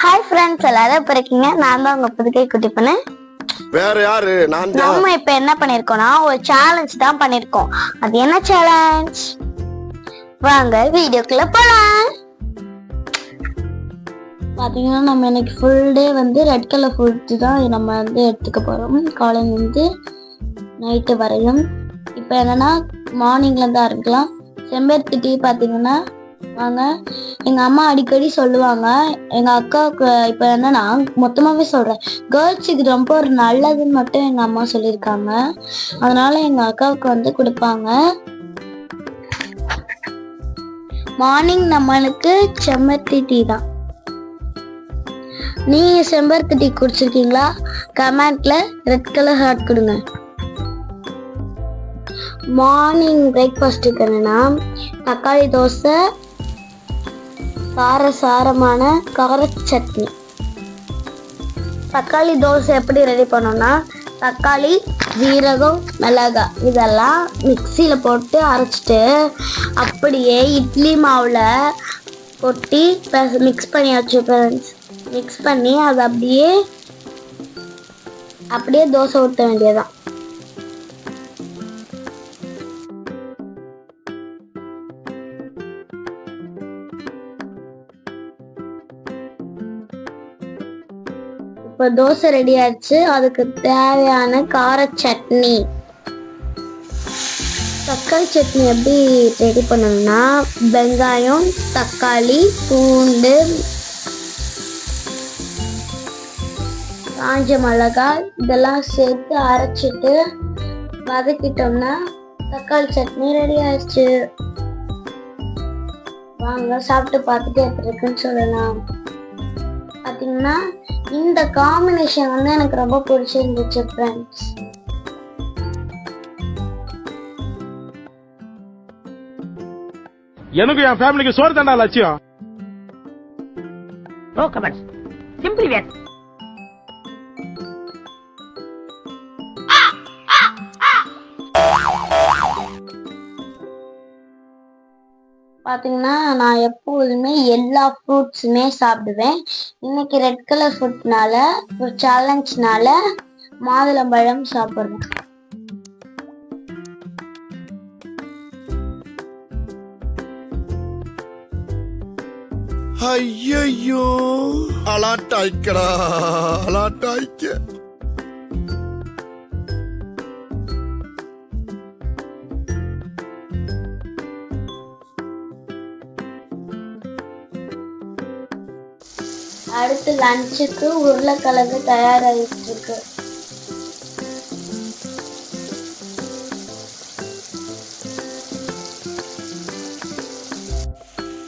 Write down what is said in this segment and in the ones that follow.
Hi friends, எல்லாரும் எப்படி இருக்கீங்க? நான் தான் உங்க புதுகை குட்டி பண்ணு. வேற யாரு? நான் தான். நம்ம இப்ப என்ன பண்ணிருக்கோம்னா ஒரு சேலஞ்ச் தான் பண்ணிருக்கோம். அது என்ன சேலஞ்ச்? வாங்க வீடியோக்குள்ள போலாம். பாத்தீங்கன்னா நம்ம இன்னைக்கு ஃபுல் டே வந்து ரெட் கலர் ஃபுட் தான் நம்ம வந்து எடுத்துக்க போறோம். காலையில இருந்து நைட்டு வரையும். இப்போ என்னன்னா மார்னிங்ல தான் இருக்கலாம். செம்பருத்தி டீ பாத்தீங்கன்னா வாங்க, எங்க அம்மா அடிக்கடி சொல்லுவாங்க. எங்க அக்காவுக்கு இப்ப என்னன்னா மொத்தமாவே சொல்றேன், கேர்ள்ஸுக்கு ரொம்ப ஒரு நல்லதுன்னு மட்டும் எங்க அம்மா சொல்லியிருக்காங்க. அதனால எங்க அக்காவுக்கு வந்து கொடுப்பாங்க. மார்னிங் நம்மளுக்கு செம்பருத்தி டீ தான். நீங்க செம்பருத்தி டீ குடிச்சிருக்கீங்களா? கமெண்ட்ல ரெட் கலர் ஹார்ட் கொடுங்க. மார்னிங் பிரேக்ஃபாஸ்ட்டுக்கு என்னன்னா தக்காளி தோசை, காரசாரமான கார சட்னி. தக்காளி தோசை எப்படி ரெடி பண்ணோம்னா, தக்காளி, ஜீரகம், மிளகாய் இதெல்லாம் மிக்சியில் போட்டு அரைச்சிட்டு அப்படியே இட்லி மாவில் கொட்டி மிக்ஸ் பண்ணி வச்சு மிக்ஸ் பண்ணி அதை அப்படியே தோசை ஊற்ற வேண்டியதுதான். இப்போ தோசை ரெடி ஆயிடுச்சு. அதுக்கு தேவையான கார சட்னி. தக்காளி சட்னி எப்படி ரெடி பண்ணணும்னா, வெங்காயம், தக்காளி, பூண்டு, காஞ்ச மிளகாய் இதெல்லாம் சேர்த்து அரைச்சிட்டு வதக்கிட்டோம்னா தக்காளி சட்னி ரெடி ஆயிடுச்சு. வாங்க சாப்பிட்டு பார்த்துட்டு எப்படி இருக்குன்னு சொல்லலாம். பார்த்தீங்கன்னா இந்த காம்பினேஷன் வந்து எனக்கு ரொம்ப பிடிச்சிருந்துச்சு ஃப்ரெண்ட்ஸ். எனக்கு என் ஃபேமிலிக்கு சோறு தாண்டா லட்சியம். நோ கமெண்ட்ஸ், சிம்பிளி வேர். பார்த்தீங்கன்னா நான் எப்போதுமே எல்லா ஃப்ரூட்ஸுமே சாப்பிடுவேன். இன்னைக்கு ரெட் கலர் ஃபுட்னால ஒரு சேலஞ்ச்னால மாதுளம்பழம் சாப்பிட்றேன். ஐயோ அலாட்டாய்க்கடா, அலாட்டாய்க்க. அடுத்து லஞ்சுக்கு உருளைக்கிழங்கு தயாராகிட்டு இருக்கு.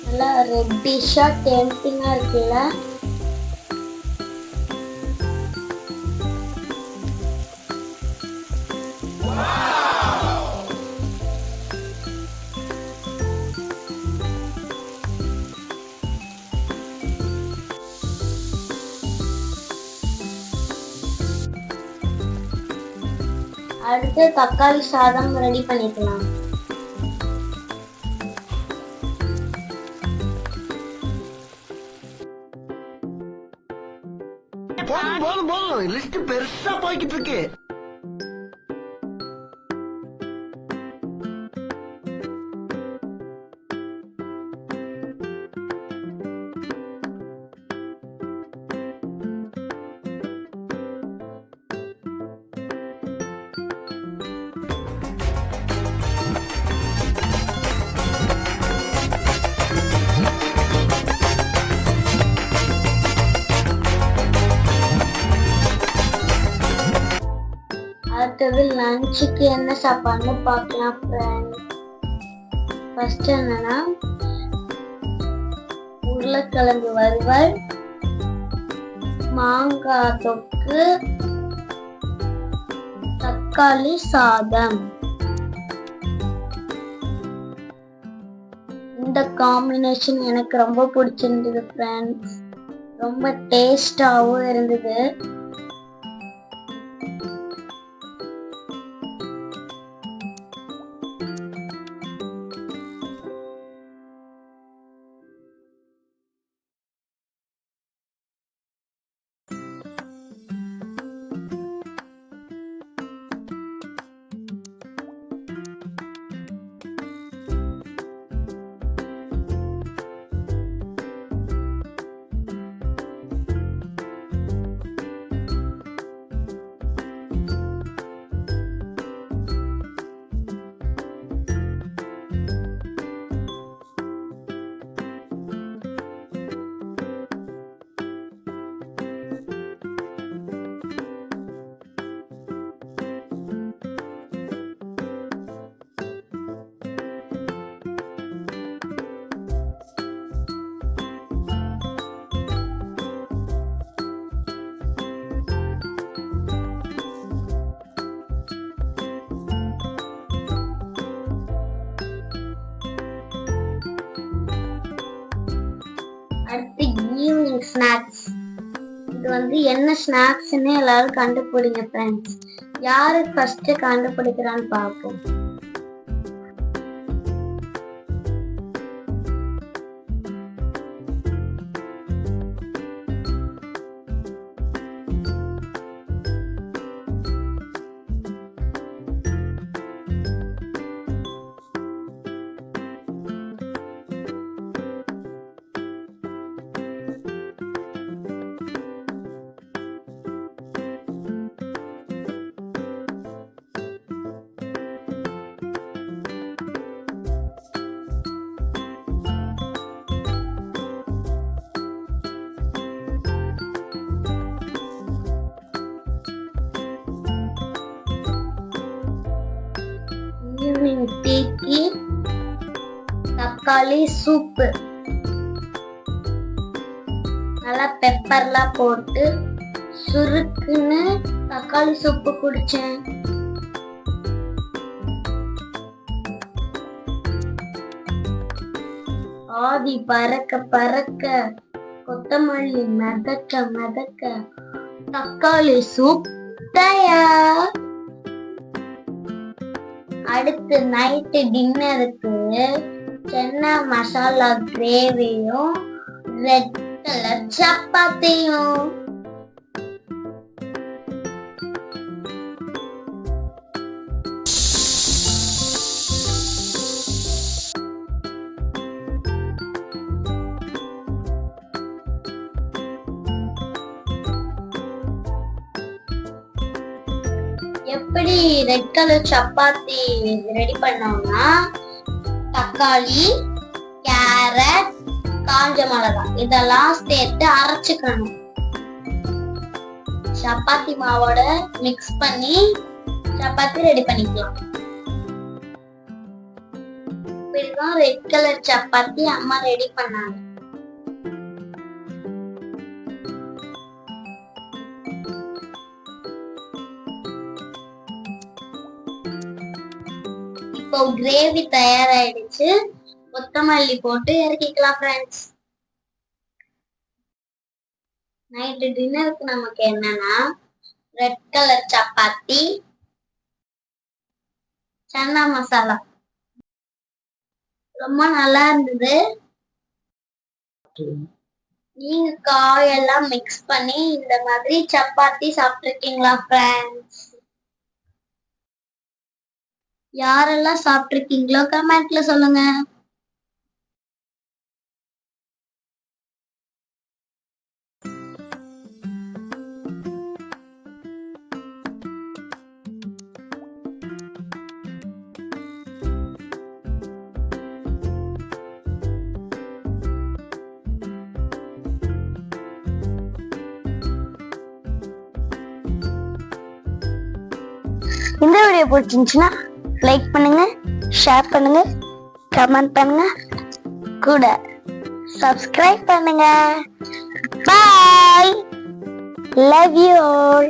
நல்லா ரெட்டிஷா டெம்டிங்கா இருக்குல்ல. அடுத்து தக்காளி சாதம் ரெடி பண்ணிக்கலாம். போதும் லிஸ்ட் பெருசா போய்கிட்டு இருக்கு. அடுத்தது லஞ்சுக்கு என்ன சாப்பாடுன்னு பார்க்கலாம் ஃப்ரெண்ட்ஸ். ஃபர்ஸ்ட் என்னன்னா உருளைக்கிழங்கு வறுவல், மாங்காய் தொக்கு, தக்காளி சாதம். இந்த காம்பினேஷன் எனக்கு ரொம்ப பிடிச்சிருந்தது ஃப்ரெண்ட்ஸ். ரொம்ப டேஸ்டாகவும் இருந்தது. ஸ்நாக்ஸ். இது வந்து என்ன ஸ்நாக்ஸ்ன்னு எல்லாரும் கண்டுபிடிங்க ஃப்ரெண்ட்ஸ். யாரு ஃபர்ஸ்ட் கண்டுபிடிக்கிறான்னு பார்ப்போம். ஈவினிங் டீக்கு தக்காளி சூப்பு, நல்லா பெப்பர்லாம் போட்டு சுருக்குன்னு தக்காளி சூப்பு குடிச்சேன். ஆதி பறக்க பறக்க கொத்தமல்லி மிதக்க மிதக்க தக்காளி சூப் தயார். அடுத்து நைட்டு டின்னருக்கு சென்னா மசாலா கிரேவியும் ரெட் கலர் சப்பாத்தியும். எப்படி ரெட் கலர் சப்பாத்தி ரெடி பண்ணோம்னா, தக்காளி, கேரட், காஞ்ச மிளகாய் இதெல்லாம் சேர்த்து அரைச்சுக்கணும். சப்பாத்தி மாவோட மிக்ஸ் பண்ணி சப்பாத்தி ரெடி பண்ணிக்கலாம். இப்படிதான் ரெட் கலர் சப்பாத்தி அம்மா ரெடி பண்ணாங்க. இப்போ கிரேவி தயாராயிடுச்சு. கொத்தமல்லி போட்டு இறக்கிக்கலாம் ஃப்ரெண்ட்ஸ். நைட்டு டின்னருக்கு நமக்கு என்னன்னா ரெட் கலர் சப்பாத்தி, சன்னா மசாலா ரொம்ப நல்லா இருந்தது. நீங்க காயெல்லாம் மிக்ஸ் பண்ணி இந்த மாதிரி சப்பாத்தி சாப்பிட்டுருக்கீங்களா ஃப்ரெண்ட்ஸ்? யாரெல்லாம் சாப்பிட்டுருக்கீங்களோ கமெண்ட்ல சொல்லுங்க. இந்த வீடியோ பிடிச்சிருந்துச்சுன்னா லைக் பண்ணுங்க, ஷேர் பண்ணுங்க, கமெண்ட் பண்ணுங்க, கூட சப்ஸ்கிரைப் பண்ணுங்க. பாய், லவ் யூ ஆல்.